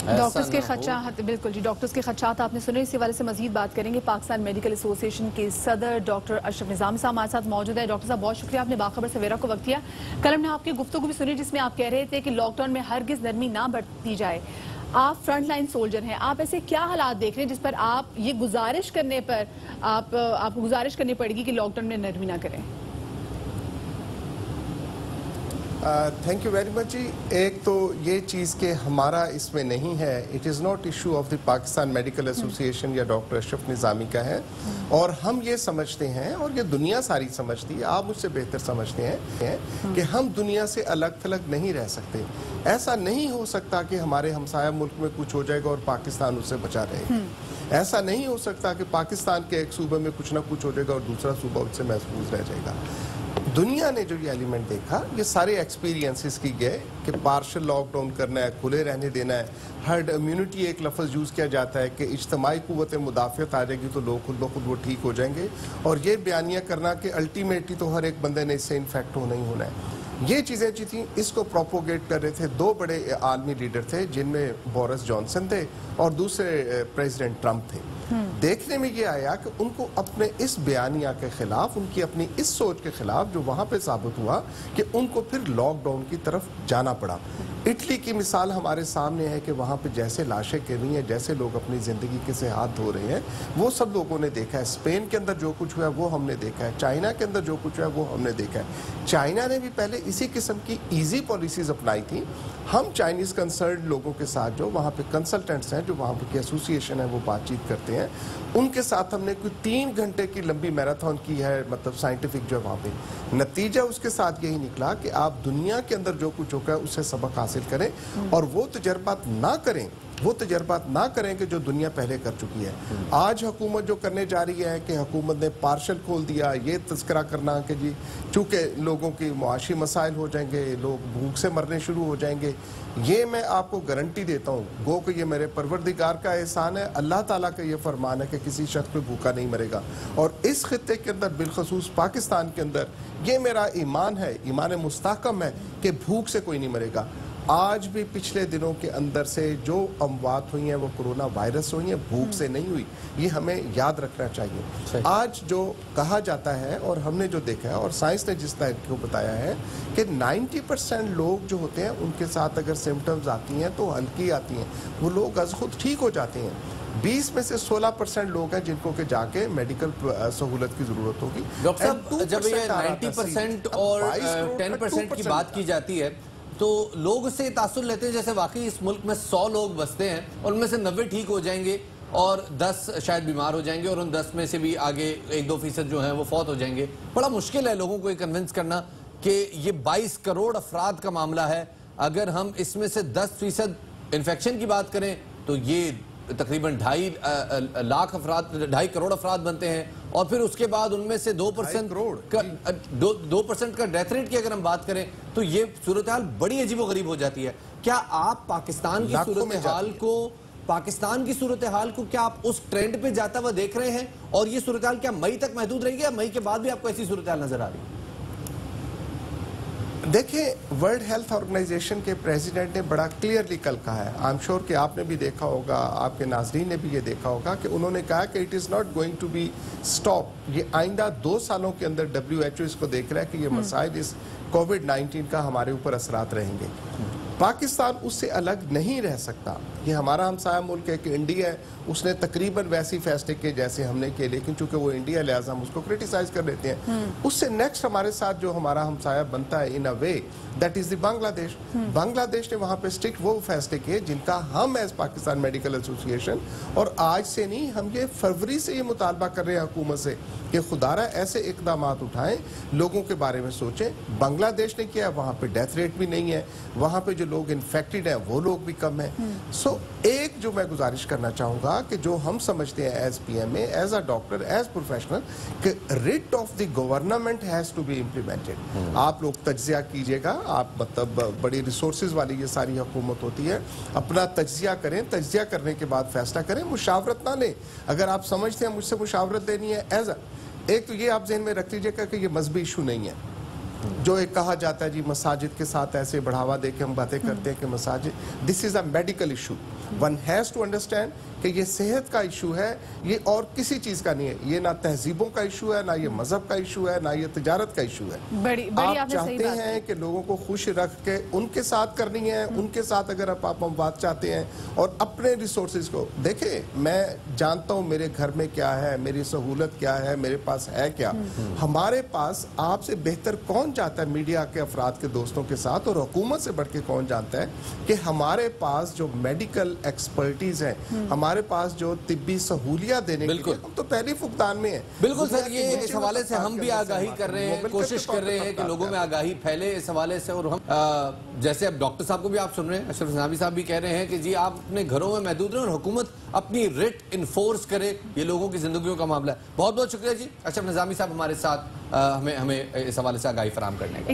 Doctors के खदशात, बिल्कुल जी, doctors के खदशात आपने सुने। इसी वाले से मजीद बात करेंगे। पाकिस्तान मेडिकल एसोसिएशन के सदर डॉक्टर अशरफ निजामी साहब हमारे साथ मौजूद है। डॉक्टर साहब, बहुत शुक्रिया, आपने बाखबर सवेरा को वक्त दिया। कल हमने आपकी गुफ्तगू भी सुनी जिसमें आप कह रहे थे कि लॉकडाउन में हरगिज नरमी ना बरती जाए। आप फ्रंट लाइन सोल्जर हैं, आप ऐसे क्या हालात देख रहे हैं जिस पर आप ये गुजारिश करने पर आपको गुजारिश करनी पड़ेगी कि लॉकडाउन में नरमी ना करें? थैंक यू वेरी मच जी। एक तो ये चीज़ कि हमारा इसमें नहीं है, it is not issue of the Pakistan medical association या डॉक्टर अशरफ निजामी का है। और हम ये समझते हैं और ये दुनिया सारी समझती है, आप मुझसे बेहतर समझते हैं कि हम दुनिया से अलग थलग नहीं रह सकते। ऐसा नहीं हो सकता कि हमारे हमसाया मुल्क में कुछ हो जाएगा और पाकिस्तान उससे बचा रहेगा। ऐसा नहीं हो सकता कि पाकिस्तान के एक सूबे में कुछ ना कुछ हो जाएगा और दूसरा सूबा उससे महफूज रह जाएगा। दुनिया ने जो ये एलिमेंट देखा, ये सारे एक्सपीरियंसेस की गए कि पार्शल लॉकडाउन करना है, खुले रहने देना है, हर्ड इम्यूनिटी एक लफ्ज़ यूज़ किया जाता है कि इज्तमाही कुव्वत मुदाफ़ियत आ जाएगी तो लोग खुद ब खुद वो ठीक हो जाएंगे। और ये बयानिया करना कि अल्टीमेटली तो हर एक बंदे ने इससे इन्फेक्ट होना ही होना है। ये चीज़ें जो थी इसको प्रोपोगेट कर रहे थे दो बड़े आलमी लीडर थे, जिनमें बोरिस जॉनसन थे और दूसरे प्रेसिडेंट ट्रंप थे। देखने में ये आया कि उनको अपने इस बयानिया के खिलाफ, उनकी अपनी इस सोच के खिलाफ जो वहाँ पे साबित हुआ कि उनको फिर लॉकडाउन की तरफ जाना पड़ा। इटली की मिसाल हमारे सामने है कि वहाँ पे जैसे लाशें गिर रही हैं, जैसे लोग अपनी ज़िंदगी के से हाथ धो रहे हैं, वो सब लोगों ने देखा है। स्पेन के अंदर जो कुछ हुआ है वो हमने देखा है। चाइना के अंदर जो कुछ हुआ है वो हमने देखा है। चाइना ने भी पहले इसी किस्म की ईजी पॉलिसीज़ अपनाई थी। हम चाइनीज़ कंसर्न लोगों के साथ, जो वहाँ पे कंसल्टेंट्स हैं, जो वहाँ पे की एसोसिएशन है, वो बातचीत करते हैं, उनके साथ हमने कोई 3 घंटे की लंबी मैराथन की है, मतलब साइंटिफिक जो वहाँ पे नतीजा उसके साथ यही निकला कि आप दुनिया के अंदर जो कुछ होगा उससे सबक हासिल करें और वो तजर्बात ना करें कि जो दुनिया पहले कर चुकी है। आज हुकूमत जो करने जा रही है कि हुकूमत ने पार्शल खोल दिया, ये तस्करा करना कि जी चूँकि लोगों की मुआशी मसाइल हो जाएंगे, लोग भूख से मरने शुरू हो जाएंगे, ये मैं आपको गारंटी देता हूँ। गो कि ये मेरे परवरदिगार का एहसान है, अल्लाह ताला का ये फरमान है कि किसी शख्स पे भूखा नहीं मरेगा। और इस खित्ते के अंदर, बिलखसूस पाकिस्तान के अंदर, ये मेरा ईमान है, ईमान मुस्तहकम है कि भूख से कोई नहीं मरेगा। आज भी पिछले दिनों के अंदर से जो अमवात हुई हैं वो कोरोना वायरस हुई हैं, भूख से नहीं हुई। ये हमें याद रखना चाहिए। आज जो कहा जाता है और हमने जो देखा है और साइंस ने जिस तरह को बताया है कि 90% लोग जो होते हैं उनके साथ अगर सिम्टम्स आती हैं तो हल्की आती हैं, वो लोग अज खुद ठीक हो जाते हैं। 20 में से 16% लोग हैं जिनको के जाके मेडिकल सहूलत की जरूरत होगी। डॉक्टर साहब, जब ये 90% और 10% की बात की जाती है तो लोग उससे तासुर लेते हैं जैसे वाकई इस मुल्क में 100 लोग बसते हैं और उनमें से 90 ठीक हो जाएंगे और 10 शायद बीमार हो जाएंगे और उन 10 में से भी आगे 1-2% जो हैं वो फौत हो जाएंगे। बड़ा मुश्किल है लोगों को ये कन्विंस करना कि ये 22 करोड़ अफराद का मामला है। अगर हम इसमें से 10% इन्फेक्शन की बात करें तो ये तकरीबन 2.5 करोड़ अफराद बनते हैं और फिर उसके बाद उनमें से 2% का डेथ रेट की अगर हम बात करें तो ये सूरत हाल बड़ी अजीबोगरीब हो जाती है। क्या आप पाकिस्तान की सूरत हाल को क्या आप उस ट्रेंड पे जाता हुआ देख रहे हैं और ये सूरत हाल क्या मई तक महदूद रहेगी या मई के बाद भी आपको ऐसी सूरत हाल नजर आ रही है? देखिए, वर्ल्ड हेल्थ ऑर्गेनाइजेशन के प्रेसिडेंट ने बड़ा क्लियरली कल कहा है, आई एम श्योर कि आपने भी देखा होगा, आपके नाज़रीन ने भी ये देखा होगा कि उन्होंने कहा कि it is not going to be stop. ये आइंदा 2 सालों के अंदर WHO इसको देख रहा है कि ये मसाइल इस कोविड-19 का हमारे ऊपर असरात रहेंगे। पाकिस्तान उससे अलग नहीं रह सकता। ये हमारा हमसाया मुल्क है कि इंडिया है, उसने तकरीबन वैसी फैसले किए जैसे हमने किए, लेकिन चूंकि वो इंडिया लिहाजा हम उसको क्रिटिसाइज कर लेते हैं। उससे नेक्स्ट हमारे साथ जो हमारा हमसाया बनता है in a way, that is the Bangladesh. Bangladesh ने वहाँ पे स्ट्रिक्ट वो फैसले किए जिनका हम एज पाकिस्तान मेडिकल एसोसिएशन, और आज से नहीं, हम ये फरवरी से ये मुतालबा कर रहे हैं हुकूमत से कि खुदारा ऐसे इकदाम उठाएं, लोगों के बारे में सोचें। बांग्लादेश ने किया, वहाँ पे डेथ रेट भी नहीं है, वहाँ पे जो लोग इन्फेक्टेड हैं वो लोग भी कम हैं। सो एक जो मैं गुजारिश करना चाहूँगा कि जो हम समझते हैं as PMA, as a doctor, as professional, कि writ of the government has to be implemented. आप लोग तज्जिया कीजिएगा, आप मतलब बड़ी रिसोर्सेज वाली ये सारी हुकूमत होती है, अपना तज्जिया करें, तज्जिया करने के बाद फैसला करें, मुशावरत ना लें। अगर आप समझते हैं मुझसे मुशावरत लेनी है एक तो ये आप जहन में रख लीजिएगा कि ये मजहबी इशू नहीं है। जो एक कहा जाता है जी मसाजिद के साथ ऐसे बढ़ावा दे के हम बातें करते हैं कि मसाजिद, this is a medical issue. One has to understand कि ये सेहत का इशू है, ये और किसी चीज का नहीं है। ये ना तहजीबों का इशू है, ना ये मजहब का इशू है, ना ये तिजारत का इशू है। आप चाहते हैं कि लोगों को खुश रख के उनके साथ करनी है, उनके साथ अगर आप बात चाहते हैं और अपने रिसोर्सेज को देखें। मैं जानता हूं मेरे घर में क्या है, मेरी सहूलत क्या है, मेरे पास है क्या। हमारे पास आपसे बेहतर कौन चाहता है, मीडिया के अफराद के दोस्तों के साथ और हुकूमत से बढ़ के कौन जानता है कि हमारे पास जो मेडिकल एक्सपर्टीज है, हमारे पास जो तिब्बी सहूलियत देने के लिए हम तो पहले फुकदान में है। बिल्कुल सर, ये इस हवाले से हम भी आगाही कर रहे हैं, कोशिश कर रहे हैं कि लोगों में आगाही फैले इस हवाले से। और हम जैसे अब डॉक्टर साहब को भी आप सुन रहे हैं, अशरफ निज़ामी साहब भी कह रहे हैं कि जी आप अपने घरों में महदूद रहें और हुकूमत अपनी रिट इन्फोर्स करे। ये लोगों की जिंदगियों का मामला है। बहुत बहुत शुक्रिया जी अशरफ निज़ामी साहब हमारे साथ हमें इस हवाले से आगाही फराहम करने का।